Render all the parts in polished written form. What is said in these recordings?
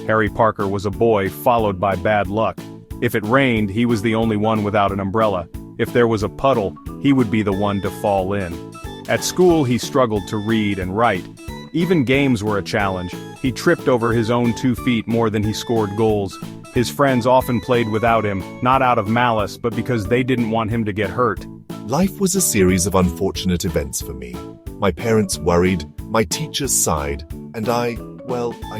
Harry Parker was a boy followed by bad luck. If it rained, he was the only one without an umbrella. If there was a puddle, he would be the one to fall in. At school, he struggled to read and write. Even games were a challenge. He tripped over his own 2 feet more than he scored goals. His friends often played without him, not out of malice, but because they didn't want him to get hurt. Life was a series of unfortunate events for me. My parents worried, my teachers sighed, and I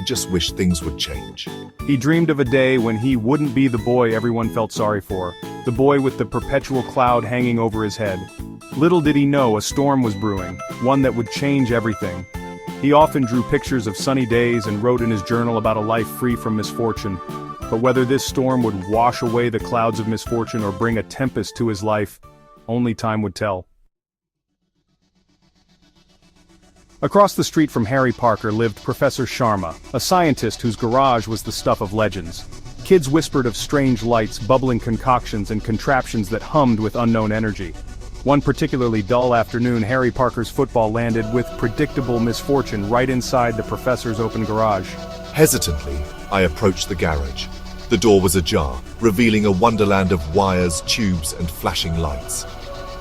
just wished things would change. He dreamed of a day when he wouldn't be the boy everyone felt sorry for, the boy with the perpetual cloud hanging over his head. Little did he know a storm was brewing, one that would change everything. He often drew pictures of sunny days and wrote in his journal about a life free from misfortune. But whether this storm would wash away the clouds of misfortune or bring a tempest to his life, only time would tell. Across the street from Harry Parker lived Professor Sharma, a scientist whose garage was the stuff of legends. Kids whispered of strange lights, bubbling concoctions, and contraptions that hummed with unknown energy. One particularly dull afternoon, Harry Parker's football landed with predictable misfortune right inside the professor's open garage. Hesitantly, I approached the garage. The door was ajar, revealing a wonderland of wires, tubes, and flashing lights.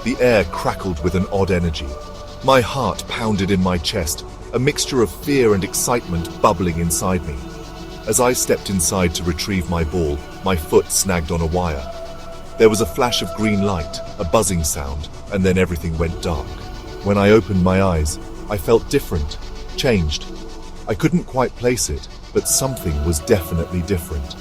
The air crackled with an odd energy. My heart pounded in my chest, a mixture of fear and excitement bubbling inside me. As I stepped inside to retrieve my ball, my foot snagged on a wire. There was a flash of green light, a buzzing sound, and then everything went dark. When I opened my eyes, I felt different, changed. I couldn't quite place it, but something was definitely different.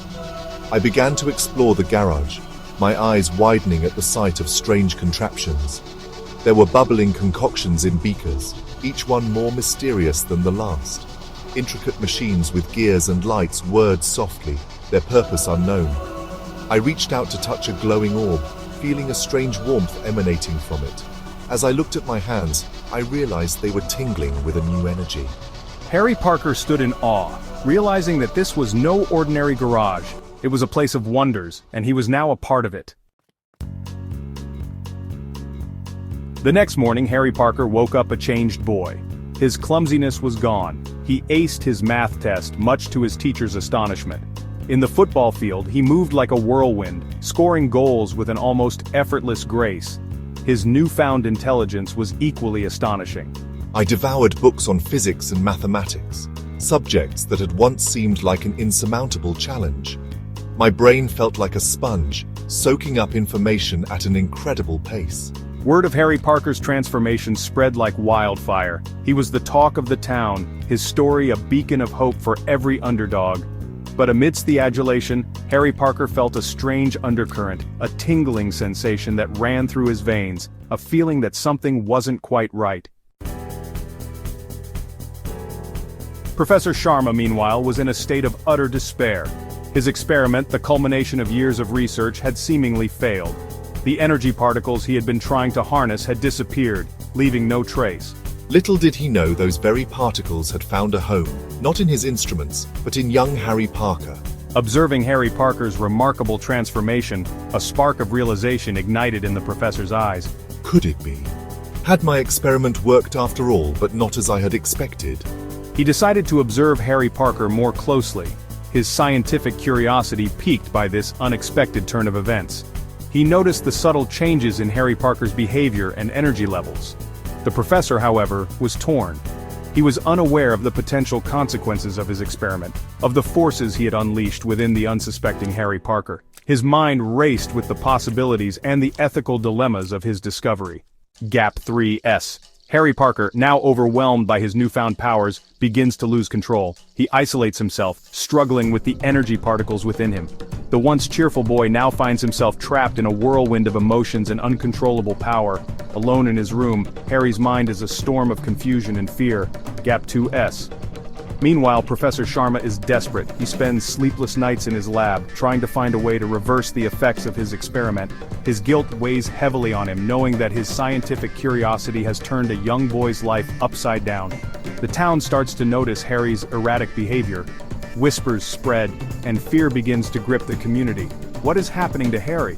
I began to explore the garage, my eyes widening at the sight of strange contraptions. There were bubbling concoctions in beakers, each one more mysterious than the last. Intricate machines with gears and lights whirred softly, their purpose unknown. I reached out to touch a glowing orb, feeling a strange warmth emanating from it. As I looked at my hands, I realized they were tingling with a new energy. Harry Parker stood in awe, realizing that this was no ordinary garage. It was a place of wonders, and he was now a part of it. The next morning, Harry Parker woke up a changed boy. His clumsiness was gone. He aced his math test, much to his teacher's astonishment. In the football field, he moved like a whirlwind, scoring goals with an almost effortless grace. His newfound intelligence was equally astonishing. I devoured books on physics and mathematics, subjects that had once seemed like an insurmountable challenge. My brain felt like a sponge, soaking up information at an incredible pace. Word of Harry Parker's transformation spread like wildfire. He was the talk of the town, his story a beacon of hope for every underdog. But amidst the adulation, Harry Parker felt a strange undercurrent, a tingling sensation that ran through his veins, a feeling that something wasn't quite right. Professor Sharma, meanwhile, was in a state of utter despair. His experiment, the culmination of years of research, had seemingly failed. The energy particles he had been trying to harness had disappeared, leaving no trace. Little did he know those very particles had found a home, not in his instruments, but in young Harry Parker. Observing Harry Parker's remarkable transformation, a spark of realization ignited in the professor's eyes. Could it be? Had my experiment worked after all, but not as I had expected? He decided to observe Harry Parker more closely, his scientific curiosity piqued by this unexpected turn of events. He noticed the subtle changes in Harry Parker's behavior and energy levels. The professor, however, was torn. He was unaware of the potential consequences of his experiment, of the forces he had unleashed within the unsuspecting Harry Parker. His mind raced with the possibilities and the ethical dilemmas of his discovery. Gap 3S. Harry Parker, now overwhelmed by his newfound powers, begins to lose control. He isolates himself, struggling with the energy particles within him. The once cheerful boy now finds himself trapped in a whirlwind of emotions and uncontrollable power. Alone in his room, Harry's mind is a storm of confusion and fear. Gap 2S. Meanwhile, Professor Sharma is desperate. He spends sleepless nights in his lab, trying to find a way to reverse the effects of his experiment. His guilt weighs heavily on him, knowing that his scientific curiosity has turned a young boy's life upside down. The town starts to notice Harry's erratic behavior. Whispers spread, and fear begins to grip the community. What is happening to Harry?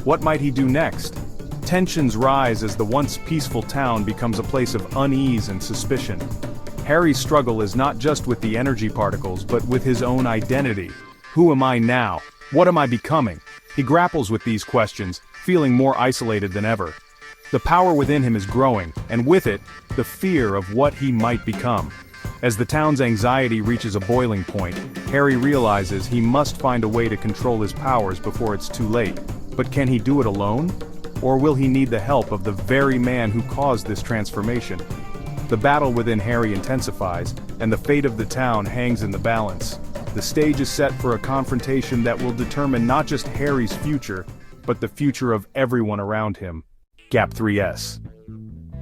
What might he do next? Tensions rise as the once peaceful town becomes a place of unease and suspicion. Harry's struggle is not just with the energy particles but with his own identity. Who am I now? What am I becoming? He grapples with these questions, feeling more isolated than ever. The power within him is growing, and with it, the fear of what he might become. As the town's anxiety reaches a boiling point, Harry realizes he must find a way to control his powers before it's too late. But can he do it alone? Or will he need the help of the very man who caused this transformation? The battle within Harry intensifies, and the fate of the town hangs in the balance. The stage is set for a confrontation that will determine not just Harry's future, but the future of everyone around him. Gap 3S.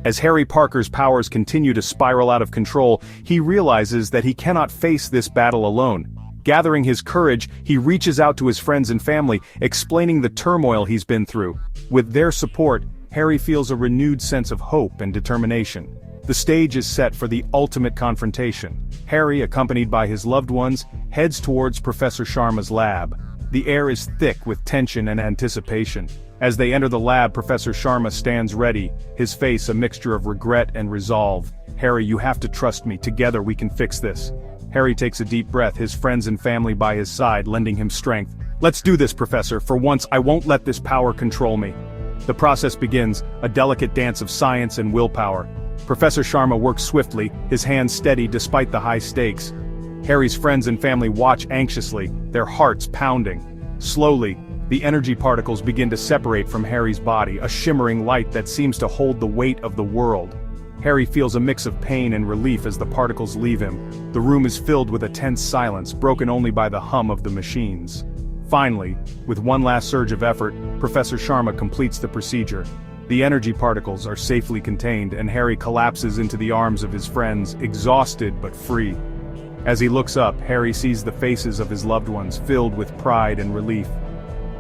As Harry Parker's powers continue to spiral out of control, he realizes that he cannot face this battle alone. Gathering his courage, he reaches out to his friends and family, explaining the turmoil he's been through. With their support, Harry feels a renewed sense of hope and determination. The stage is set for the ultimate confrontation. Harry, accompanied by his loved ones, heads towards Professor Sharma's lab. The air is thick with tension and anticipation. As they enter the lab, Professor Sharma stands ready, his face a mixture of regret and resolve. "Harry, you have to trust me. Together we can fix this." Harry takes a deep breath, his friends and family by his side, lending him strength. "Let's do this, Professor. For once, I won't let this power control me." The process begins, a delicate dance of science and willpower. Professor Sharma works swiftly, his hands steady despite the high stakes. Harry's friends and family watch anxiously, their hearts pounding. Slowly, the energy particles begin to separate from Harry's body, a shimmering light that seems to hold the weight of the world. Harry feels a mix of pain and relief as the particles leave him. The room is filled with a tense silence, broken only by the hum of the machines. Finally, with one last surge of effort, Professor Sharma completes the procedure. The energy particles are safely contained, and Harry collapses into the arms of his friends, exhausted but free. As he looks up, Harry sees the faces of his loved ones, filled with pride and relief.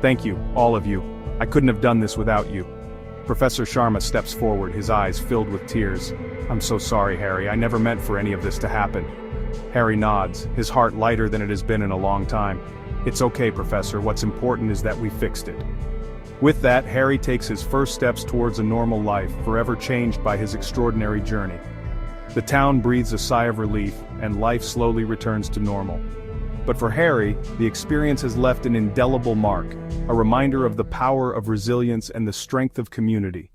"Thank you, all of you. I couldn't have done this without you." Professor Sharma steps forward, his eyes filled with tears. "I'm so sorry, Harry. I never meant for any of this to happen." Harry nods, his heart lighter than it has been in a long time. "It's okay, Professor. What's important is that we fixed it." With that, Harry takes his first steps towards a normal life, forever changed by his extraordinary journey. The town breathes a sigh of relief, and life slowly returns to normal. But for Harry, the experience has left an indelible mark, a reminder of the power of resilience and the strength of community.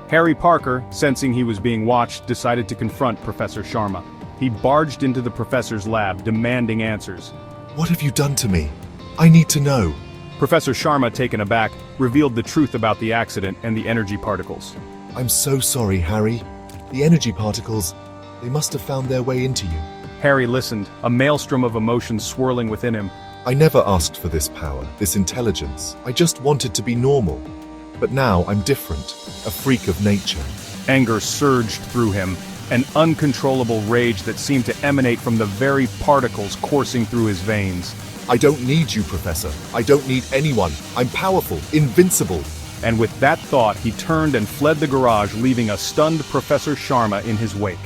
Harry Parker, sensing he was being watched, decided to confront Professor Sharma. He barged into the professor's lab, demanding answers. "What have you done to me? I need to know." Professor Sharma, taken aback, revealed the truth about the accident and the energy particles. "I'm so sorry, Harry. The energy particles, they must have found their way into you." Harry listened, a maelstrom of emotions swirling within him. "I never asked for this power, this intelligence. I just wanted to be normal. But now I'm different, a freak of nature." Anger surged through him, an uncontrollable rage that seemed to emanate from the very particles coursing through his veins. "I don't need you, Professor. I don't need anyone. I'm powerful, invincible." And with that thought, he turned and fled the garage, leaving a stunned Professor Sharma in his wake.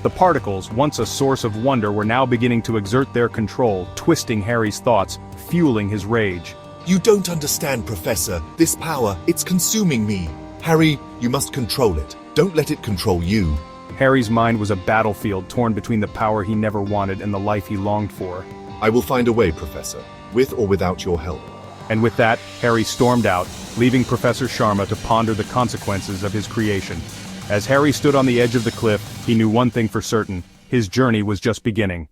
The particles, once a source of wonder, were now beginning to exert their control, twisting Harry's thoughts, fueling his rage. "You don't understand, Professor. This power, it's consuming me. Harry, you must control it. Don't let it control you." Harry's mind was a battlefield torn between the power he never wanted and the life he longed for. "I will find a way, Professor, with or without your help." And with that, Harry stormed out, leaving Professor Sharma to ponder the consequences of his creation. As Harry stood on the edge of the cliff, he knew one thing for certain: his journey was just beginning.